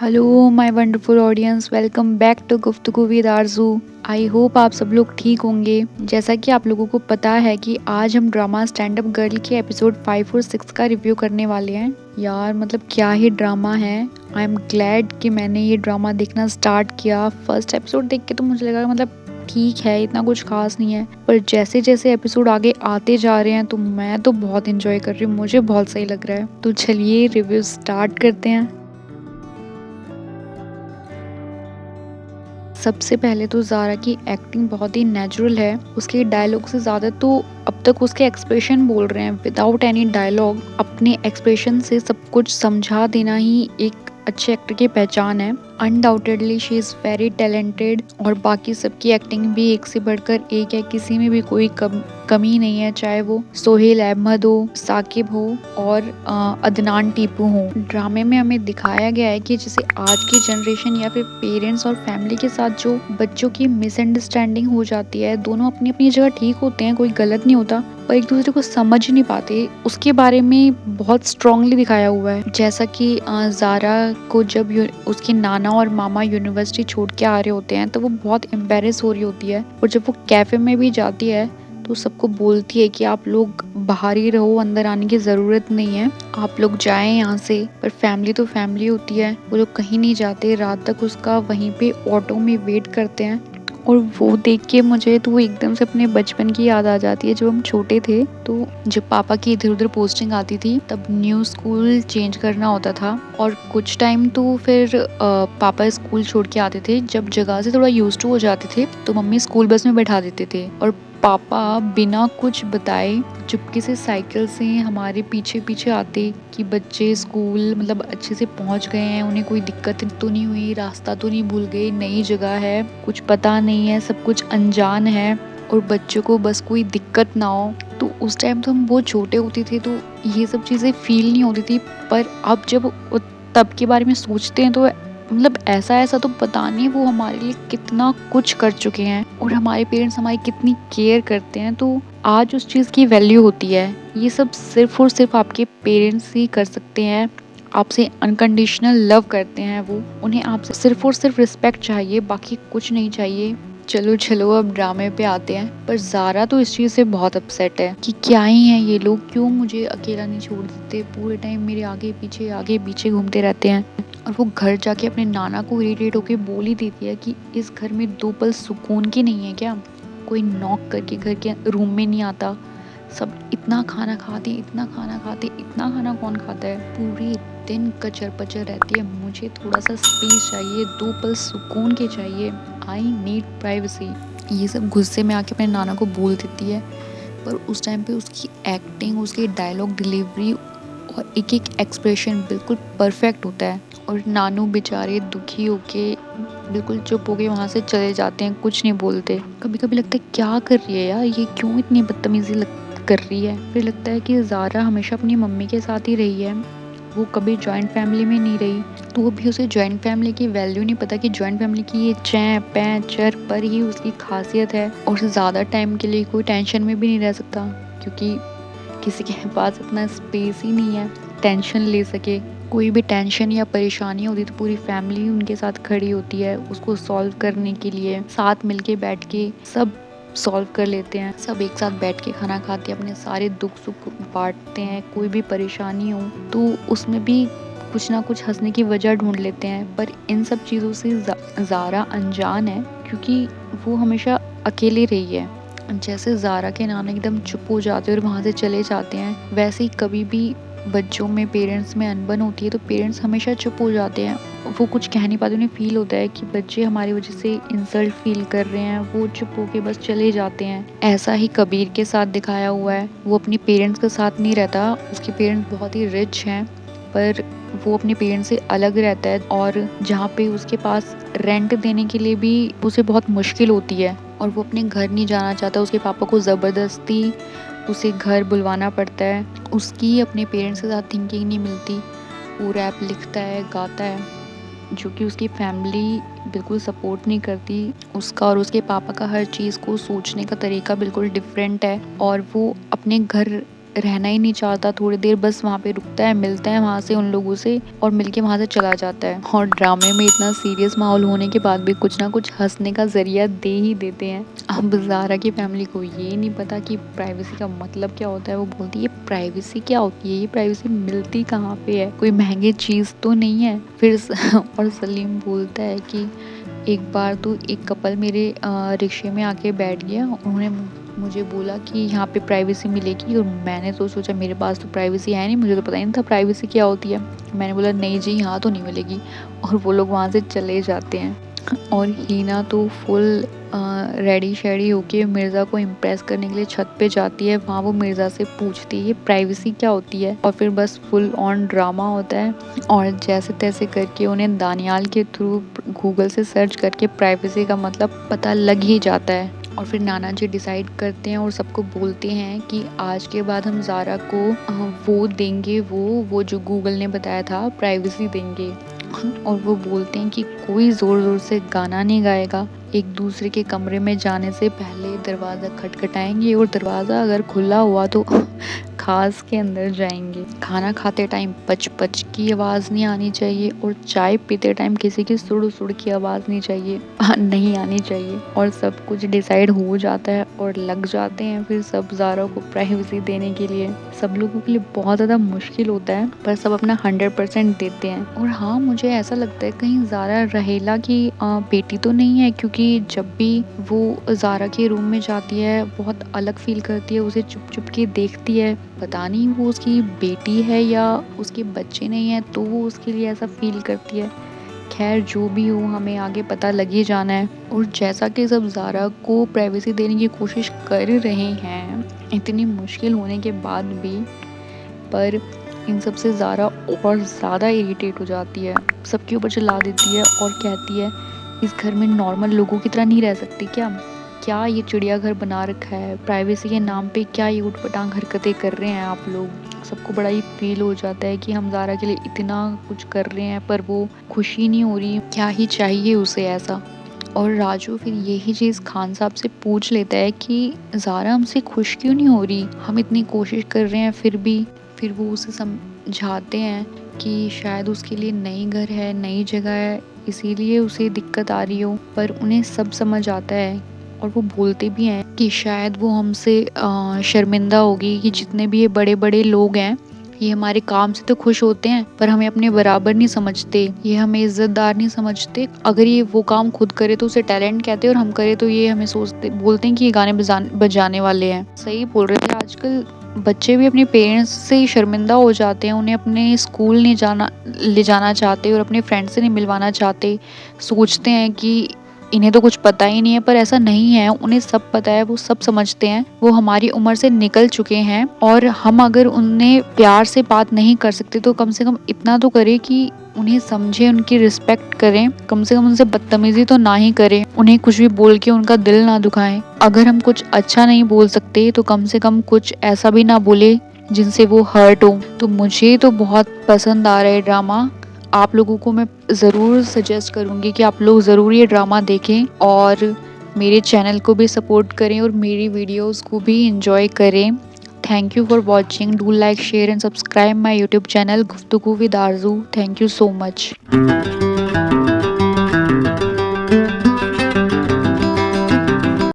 Hello my wonderful audience, welcome back to Guftagu with Arzoo. I hope आप सब लोग ठीक होंगे। जैसा कि आप लोगों को पता है कि आज हम ड्रामा स्टैंड अप गर्ल के एपिसोड 5 और 6 का रिव्यू करने वाले हैं। यार मतलब क्या ही ड्रामा है। आई एम ग्लैड कि मैंने ये ड्रामा देखना स्टार्ट किया। फर्स्ट एपिसोड देख के तो मुझे लगा मतलब ठीक है, इतना कुछ खास नहीं है, पर जैसे जैसे एपिसोड आगे आते जा रहे हैं तो मैं तो बहुत इंजॉय कर रही हूँ। मुझे बहुत सही लग रहा है। तो चलिए रिव्यू स्टार्ट करते हैं। सबसे पहले तो ज़ारा की एक्टिंग बहुत ही नेचुरल है। उसके डायलॉग से ज़्यादा तो अब तक उसके एक्सप्रेशन बोल रहे हैं। विदाउट एनी डायलॉग अपने एक्सप्रेशन से सब कुछ समझा देना ही एक अच्छे एक्टर की पहचान है। Undoubtedly she is very talented और बाकी सबकी एक्टिंग भी एक से बढ़कर एक है। किसी में भी कोई कमी नहीं है, चाहे वो सोहेल अहमद हो, साकिब हो और अदनान टीपू हो। ड्रामे में हमें दिखाया गया है कि जैसे आज की जनरेशन या फिर पेरेंट्स और फैमिली के साथ जो बच्चों की मिसअंडरस्टैंडिंग हो जाती है, दोनों अपनी अपनी जगह ठीक होते हैं, कोई गलत नहीं होता, पर एक दूसरे को समझ नहीं पाते, उसके बारे में बहुत स्ट्रांगली दिखाया हुआ है। जैसा कि ज़ारा को जब उसके नाना और मामा यूनिवर्सिटी छोड़ के आ रहे होते हैं तो वो बहुत एम्बेरस हो रही होती है, और जब वो कैफे में भी जाती है तो सबको बोलती है कि आप लोग बाहर ही रहो, अंदर आने की ज़रूरत नहीं है, आप लोग जाएं यहाँ से। पर फैमिली तो फैमिली होती है, वो लोग कहीं नहीं जाते, रात तक उसका वहीं पे ऑटो में वेट करते हैं। और वो देख के मुझे तो वो एकदम से अपने बचपन की याद आ जाती है। जब हम छोटे थे तो जब पापा की इधर उधर पोस्टिंग आती थी तब न्यू स्कूल चेंज करना होता था, और कुछ टाइम तो फिर पापा स्कूल छोड़ के आते थे। जब जगह से थोड़ा यूज्ड टू हो जाते थे तो मम्मी स्कूल बस में बैठा देते थे, और पापा बिना कुछ बताए चुपके से साइकिल से हमारे पीछे पीछे आते कि बच्चे स्कूल मतलब अच्छे से पहुंच गए हैं, उन्हें कोई दिक्कत तो नहीं हुई, रास्ता तो नहीं भूल गए, नई जगह है, कुछ पता नहीं है, सब कुछ अनजान है और बच्चों को बस कोई दिक्कत ना हो। तो उस टाइम तो हम बहुत छोटे होते थे तो ये सब चीज़ें फील नहीं होती थी, पर अब जब तब के बारे में सोचते हैं तो मतलब ऐसा ऐसा तो पता नहीं वो हमारे लिए कितना कुछ कर चुके हैं और हमारे पेरेंट्स हमारी कितनी केयर करते हैं, तो आज उस चीज़ की वैल्यू होती है। ये सब सिर्फ और सिर्फ आपके पेरेंट्स ही कर सकते हैं। आपसे अनकंडीशनल लव करते हैं वो, उन्हें आपसे सिर्फ और सिर्फ रिस्पेक्ट चाहिए, बाकी कुछ नहीं चाहिए। चलो चलो अब ड्रामे पे आते हैं। पर ज़ारा तो इस चीज़ से बहुत अपसेट है कि क्या ही है ये लोग, क्यों मुझे अकेला नहीं छोड़ देते, पूरे टाइम मेरे आगे पीछे घूमते रहते हैं। और वो घर जाके अपने नाना को इरिटेट होके बोल ही देती है कि इस घर में 2 पल सुकून की नहीं है क्या, कोई नॉक करके घर के रूम में नहीं आता, सब इतना खाना खाते इतना खाना कौन खाता है, पूरे दिन कचर पचर रहती है, मुझे थोड़ा सा स्पेस चाहिए, 2 पल सुकून के चाहिए, आई नीड प्राइवेसी। ये सब गुस्से में आके अपने नाना को बोल देती है। पर उस टाइम पे उसकी एक्टिंग, उसकी डायलॉग डिलीवरी और एक एक एक्सप्रेशन बिल्कुल परफेक्ट होता है, और नानू बेचारे दुखी होके बिल्कुल चुप होके वहाँ से चले जाते हैं, कुछ नहीं बोलते। कभी कभी लगता है क्या कर रही है यार ये, क्यों इतनी बदतमीजी कर रही है। फिर लगता है कि ज़ारा हमेशा अपनी मम्मी के साथ ही रही है, वो कभी जॉइंट फैमिली में नहीं रही, तो अभी उसे जॉइंट फैमिली की वैल्यू नहीं पता कि जॉइंट फैमिली की ये चैं पैं चर पर ही उसकी खासियत है, और उसे ज़्यादा टाइम के लिए कोई टेंशन में भी नहीं रह सकता, क्योंकि किसी के पास इतना स्पेस ही नहीं है टेंशन ले सके। कोई भी टेंशन या परेशानी होती तो पूरी फैमिली उनके साथ खड़ी होती है उसको सॉल्व करने के लिए, साथ मिलके बैठ के सब सॉल्व कर लेते हैं, सब एक साथ बैठ के खाना खाते हैं, अपने सारे दुख सुख बांटते हैं, कोई भी परेशानी हो तो उसमें भी कुछ ना कुछ हंसने की वजह ढूंढ लेते हैं। पर इन सब चीज़ों से ज़ारा अनजान है, क्योंकि वो हमेशा अकेले रही है। जैसे ज़ारा के नाना एकदम चुप हो जाते हैं और वहाँ से चले जाते हैं, वैसे ही कभी भी बच्चों में पेरेंट्स में अनबन होती है तो पेरेंट्स हमेशा चुप हो जाते हैं, वो कुछ कह नहीं पाते, उन्हें फील होता है कि बच्चे हमारी वजह से इंसल्ट फील कर रहे हैं, वो चुप होके बस चले जाते हैं। ऐसा ही कबीर के साथ दिखाया हुआ है, वो अपने पेरेंट्स के साथ नहीं रहता, उसके पेरेंट्स बहुत ही रिच हैं पर वो अपने पेरेंट्स से अलग रहता है, और जहाँ पे उसके पास रेंट देने के लिए भी उसे बहुत मुश्किल होती है, और वो अपने घर नहीं जाना चाहता, उसके पापा को ज़बरदस्ती उसे घर बुलवाना पड़ता है। उसकी अपने पेरेंट्स के साथ थिंकिंग नहीं मिलती, वो रैप लिखता है, गाता है, जो कि उसकी फैमिली बिल्कुल सपोर्ट नहीं करती। उसका और उसके पापा का हर चीज़ को सोचने का तरीका बिल्कुल डिफरेंट है, और वो अपने घर रहना ही नहीं चाहता, थोड़ी देर बस वहाँ पे रुकता है, मिलता है वहाँ से उन लोगों से और मिलके वहाँ से चला जाता है। और ड्रामे में इतना सीरियस माहौल होने के बाद भी कुछ ना कुछ हंसने का जरिया दे ही देते हैं। अब ज़ारा की फैमिली को ये नहीं पता कि प्राइवेसी का मतलब क्या होता है। वो बोलती है प्राइवेसी क्या होती है, ये प्राइवेसी मिलती कहाँ पे है, कोई महंगी चीज़ तो नहीं है। फिर और सलीम बोलता है कि एक बार तो एक कपल मेरे रिक्शे में आके बैठ गया, उन्होंने मुझे बोला कि यहाँ पे प्राइवेसी मिलेगी और मैंने तो सोचा मेरे पास तो प्राइवेसी है नहीं, मुझे तो पता ही नहीं था प्राइवेसी क्या होती है। मैंने बोला नहीं जी यहाँ तो नहीं मिलेगी, और वो लोग वहाँ से चले जाते हैं। और हीना तो फुल रेडी शेडी होके मिर्ज़ा को इम्प्रेस करने के लिए छत पे जाती है। वहाँ वो मिर्ज़ा से पूछती है ये प्राइवेसी क्या होती है, और फिर बस फुल ऑन ड्रामा होता है। और जैसे तैसे करके उन्हें दानियाल के थ्रू गूगल से सर्च करके प्राइवेसी का मतलब पता लग ही जाता है। और फिर नाना जी डिसाइड करते हैं और सबको बोलते हैं कि आज के बाद हम ज़ारा को वो देंगे, वो जो गूगल ने बताया था प्राइवेसी देंगे। और वो बोलते हैं कि कोई ज़ोर ज़ोर से गाना नहीं गाएगा, एक दूसरे के कमरे में जाने से पहले दरवाज़ा खटखटाएंगे और दरवाज़ा अगर खुला हुआ तो खास के अंदर जाएंगे। खाना खाते टाइम पच पच की आवाज़ नहीं आनी चाहिए, और चाय पीते टाइम किसी की सुड़ सुड़ की आवाज़ नहीं आनी चाहिए। और सब कुछ डिसाइड हो जाता है और लग जाते हैं फिर सब ज़ारा को प्राइवेसी देने के लिए। सब लोगों के लिए बहुत ज़्यादा मुश्किल होता है, पर सब अपना 100% देते हैं। और हाँ, मुझे ऐसा लगता है कहीं ज़ारा रहेला की बेटी तो नहीं है, क्योंकि जब भी वो ज़ारा के रूम में जाती है बहुत अलग फील करती है, उसे चुप चुप के देखती है। पता नहीं वो उसकी बेटी है या उसके बच्चे नहीं है तो वो उसके लिए ऐसा फील करती है। खैर जो भी हो, हमें आगे पता लग ही जाना है। और जैसा कि सब ज़ारा को प्राइवेसी देने की कोशिश कर रहे हैं इतनी मुश्किल होने के बाद भी, पर इन सब से ज़ारा और ज़्यादा इरिटेट हो जाती है, सबके ऊपर चिल्ला देती है और कहती है इस घर में नॉर्मल लोगों की तरह नहीं रह सकती क्या ये चिड़ियाघर बना रखा है, प्राइवेसी के नाम पे क्या ये उटपटांग हरकतें कर रहे हैं आप लोग। सबको बड़ा ही फील हो जाता है कि हम ज़ारा के लिए इतना कुछ कर रहे हैं पर वो खुशी नहीं हो रही, क्या ही चाहिए उसे ऐसा। और राजू फिर यही चीज़ खान साहब से पूछ लेता है कि ज़ारा हमसे खुश क्यों नहीं हो रही, हम इतनी कोशिश कर रहे हैं फिर भी। फिर वो उसे समझाते हैं कि शायद उसके लिए नई घर है, नई जगह है, इसीलिए उसे दिक्कत आ रही हो। पर उन्हें सब समझ आता है और वो बोलते भी हैं कि शायद वो हमसे शर्मिंदा होगी कि जितने भी ये बड़े बड़े लोग हैं ये हमारे काम से तो खुश होते हैं पर हमें अपने बराबर नहीं समझते, ये हमें इज्जतदार नहीं समझते। अगर ये वो काम खुद करे तो उसे टैलेंट कहते हैं और हम करे तो ये हमें बोलते हैं कि ये गाने बजाने वाले हैं। सही बोल रहे थे, आजकल बच्चे भी अपने पेरेंट्स से शर्मिंदा हो जाते हैं, उन्हें अपने स्कूल नहीं ले जाना चाहते और अपने फ्रेंड से नहीं मिलवाना चाहते। सोचते हैं कि इन्हें तो कुछ पता ही नहीं है, पर ऐसा नहीं है, उन्हें सब पता है, वो सब समझते हैं, वो हमारी उम्र से निकल चुके हैं। और हम अगर उन्हें प्यार से बात नहीं कर सकते तो कम से कम इतना तो करें कि उन्हें समझे, उनकी रिस्पेक्ट करें, कम से कम उनसे बदतमीजी तो ना ही करें, उन्हें कुछ भी बोल के उनका दिल ना दुखाएं। अगर हम कुछ अच्छा नहीं बोल सकते तो कम से कम कुछ ऐसा भी ना बोले जिनसे वो हर्ट हो। तो मुझे तो बहुत पसंद आ रहा है ड्रामा, आप लोगों को मैं ज़रूर सजेस्ट करूँगी कि आप लोग ज़रूर ये ड्रामा देखें और मेरे चैनल को भी सपोर्ट करें और मेरी वीडियोस को भी एंजॉय करें। Thank you for watching, do like share and subscribe my YouTube channel गुफ्तगू with Aarzoo. Thank you so much.